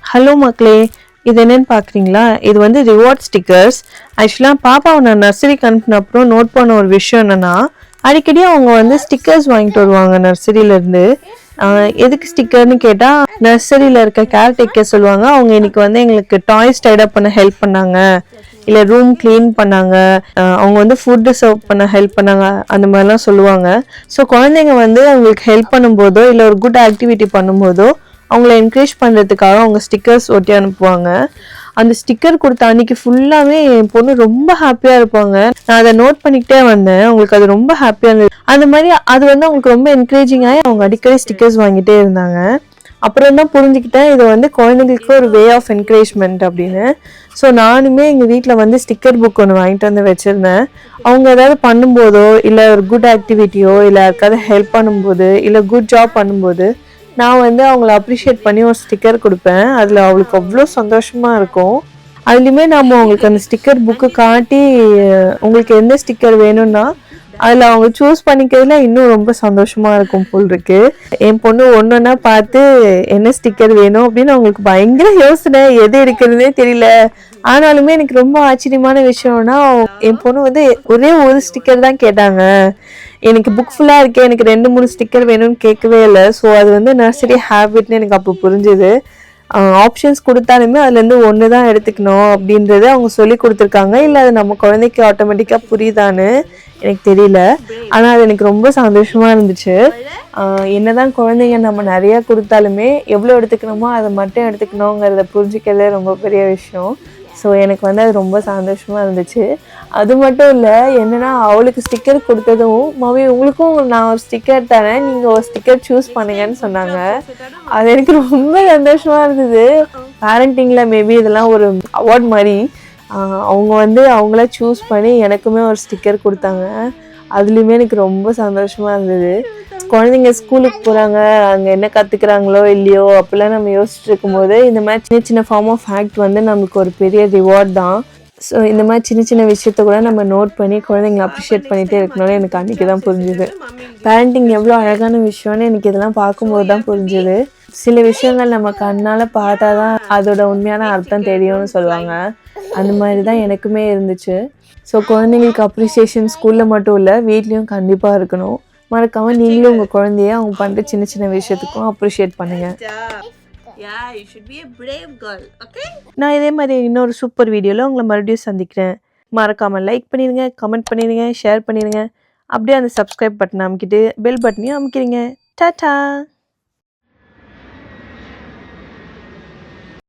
Hello மக்களே, இது என்னன்னு பார்க்குறீங்களா? இது வந்து ரிவார்ட் ஸ்டிக்கர்ஸ். ஆக்சுவலாக பாப்பாவை நான் நர்சரிக்கு அனுப்பின அப்புறம் நோட் பண்ண ஒரு விஷயம் என்னென்னா, அடிக்கடி அவங்க வந்து ஸ்டிக்கர்ஸ் வாங்கிட்டு வருவாங்க நர்சரியிலேருந்து. எதுக்கு ஸ்டிக்கர்னு கேட்டால், நர்சரியில் இருக்க கேர்டேக்கர் சொல்லுவாங்க, அவங்க இன்னைக்கு வந்து எங்களுக்கு டாய்ஸ் டைடப் பண்ண ஹெல்ப் பண்ணாங்க, இல்லை ரூம் க்ளீன் பண்ணாங்க, அவங்க வந்து ஃபுட்டு சர்வ் பண்ண ஹெல்ப் பண்ணாங்க, அந்த மாதிரிலாம் சொல்லுவாங்க. ஸோ குழந்தைங்க வந்து அவங்களுக்கு ஹெல்ப் பண்ணும்போதோ இல்லை ஒரு குட் ஆக்டிவிட்டி பண்ணும்போதோ அவங்கள என்கரேஜ் பண்ணுறதுக்காக அவங்க ஸ்டிக்கர்ஸ் ஒட்டி அனுப்புவாங்க. அந்த ஸ்டிக்கர் கொடுத்த அன்னைக்கு ஃபுல்லாகவே என் பொண்ணு ரொம்ப ஹாப்பியாக இருப்பாங்க. நான் அதை நோட் பண்ணிக்கிட்டே வந்தேன். அவங்களுக்கு அது ரொம்ப ஹாப்பியாக இருந்தது. அந்த மாதிரி அது வந்து அவங்களுக்கு ரொம்ப என்கரேஜிங்காக அவங்க அடிக்கடி ஸ்டிக்கர்ஸ் வாங்கிட்டே இருந்தாங்க. அப்புறம் தான் புரிஞ்சுக்கிட்டேன் இது வந்து குழந்தைங்களுக்கு ஒரு வே ஆஃப் என்கரேஜ்மெண்ட் அப்படின்னு. ஸோ நானுமே எங்கள் வீட்டில் வந்து ஸ்டிக்கர் புக் ஒன்று வாங்கிட்டு வந்து வச்சுருந்தேன். அவங்க ஏதாவது பண்ணும்போதோ இல்லை ஒரு குட் ஆக்டிவிட்டியோ இல்லை யாருக்காவது ஹெல்ப் பண்ணும்போது இல்லை குட் ஜாப் பண்ணும்போது நான் வந்து அவங்கள அப்ரிஷியேட் பண்ணி ஒரு ஸ்டிக்கர் கொடுப்பேன். அதில் அவளுக்கு அவ்வளோ சந்தோஷமாக இருக்கும். அதுலேயுமே நம்ம அவங்களுக்கு அந்த ஸ்டிக்கர் புக்கு காட்டி உங்களுக்கு எந்த ஸ்டிக்கர் வேணும்னா அதில் அவங்க சூஸ் பண்ணிக்கிறதுல இன்னும் ரொம்ப சந்தோஷமாக இருக்கும் போல் இருக்கு. என் பொண்ணு ஒன்றொன்னா பார்த்து என்ன ஸ்டிக்கர் வேணும் அப்படின்னு அவங்களுக்கு பயங்கர யோசனை, எது எடுக்கிறதுனே தெரியல. ஆனாலுமே எனக்கு ரொம்ப ஆச்சரியமான விஷயம்னா என் பொண்ணு வந்து ஒரே ஒரு ஸ்டிக்கர் தான் கேட்டாங்க. எனக்கு புக் ஃபுல்லாக இருக்கே, எனக்கு 2-3 ஸ்டிக்கர் வேணும்னு கேட்கவே இல்லை. ஸோ அது வந்து நர்சரி ஹேபிட்னு எனக்கு அப்போ புரிஞ்சுது. ஆப்ஷன்ஸ் கொடுத்தாலுமே அதுலேருந்து ஒன்று தான் எடுத்துக்கணும் அப்படின்றது அவங்க சொல்லி கொடுத்துருக்காங்க. இல்லை அது நம்ம குழந்தைக்கு ஆட்டோமேட்டிக்காக புரியுதான்னு எனக்கு தெரியல. ஆனால் அது எனக்கு ரொம்ப சந்தோஷமாக இருந்துச்சு. என்னதான் குழந்தைங்க நம்ம நிறையா கொடுத்தாலுமே எவ்வளோ எடுத்துக்கணுமோ அதை மட்டும் எடுத்துக்கணுங்கிறத புரிஞ்சுக்கிறதே ரொம்ப பெரிய விஷயம். ஸோ எனக்கு வந்து அது ரொம்ப சந்தோஷமாக இருந்துச்சு. அது மட்டும் இல்லை, என்னென்னா அவளுக்கு ஸ்டிக்கர் கொடுத்ததும், மம்மி உங்களுக்கும் நான் ஒரு ஸ்டிக்கர் தரேன், நீங்கள் ஒரு ஸ்டிக்கர் சூஸ் பண்ணுங்கன்னு சொன்னாங்க. அது எனக்கு ரொம்ப சந்தோஷமாக இருந்தது. பேரண்டிங்கில் மேபி இதெல்லாம் ஒரு அவார்ட் மாதிரி. அவங்க வந்து அவங்கள சூஸ் பண்ணி எனக்குமே ஒரு ஸ்டிக்கர் கொடுத்தாங்க. அதுலேயுமே எனக்கு ரொம்ப சந்தோஷமாக இருந்தது. குழந்தைங்க ஸ்கூலுக்கு போகிறாங்க, அங்கே என்ன கற்றுக்குறாங்களோ இல்லையோ அப்படிலாம் நம்ம யோசிச்சுட்டு இருக்கும்போது இந்த மாதிரி சின்ன சின்ன ஃபார்ம் ஆஃப் ஆக்ட் வந்து நமக்கு ஒரு பெரிய ரிவார்ட் தான். ஸோ இந்த மாதிரி சின்ன சின்ன விஷயத்த கூட நம்ம நோட் பண்ணி குழந்தைங்களை அப்ரிஷியேட் பண்ணிகிட்டே இருக்கணும்னு எனக்கு அன்றைக்கி தான் புரிஞ்சுது. பேரண்டிங் எவ்வளோ அழகான விஷயம்னு எனக்கு இதெல்லாம் பார்க்கும்போது தான் புரிஞ்சுது. சில விஷயங்கள் நம்ம கண்ணால் பார்த்தா தான் அதோட உண்மையான அர்த்தம் தெரியும்னு சொல்லுவாங்க. அந்த மாதிரி தான் எனக்குமே இருந்துச்சு. ஸோ குழந்தைங்களுக்கு அப்ரிசியேஷன் ஸ்கூலில் மட்டும் இல்லை, வீட்லேயும் கண்டிப்பாக இருக்கணும். மறக்காமல் நீங்களும் உங்கள் குழந்தைய அவங்க பண்ணுற சின்ன சின்ன விஷயத்துக்கும் அப்ரிஷியேட் பண்ணுங்கள். நான் இதே மாதிரி இன்னொரு சூப்பர் வீடியோவில் உங்களை மறுபடியும் சந்திக்கிறேன். மறக்காமல் லைக் பண்ணிடுங்க, கமெண்ட் பண்ணிடுங்க, ஷேர் பண்ணிடுங்க. அப்படியே அந்த சப்ஸ்கிரைப் பட்டன் அமுக்கிட்டு பெல் பட்டனையும் அமுக்கிறீங்க. டாடா.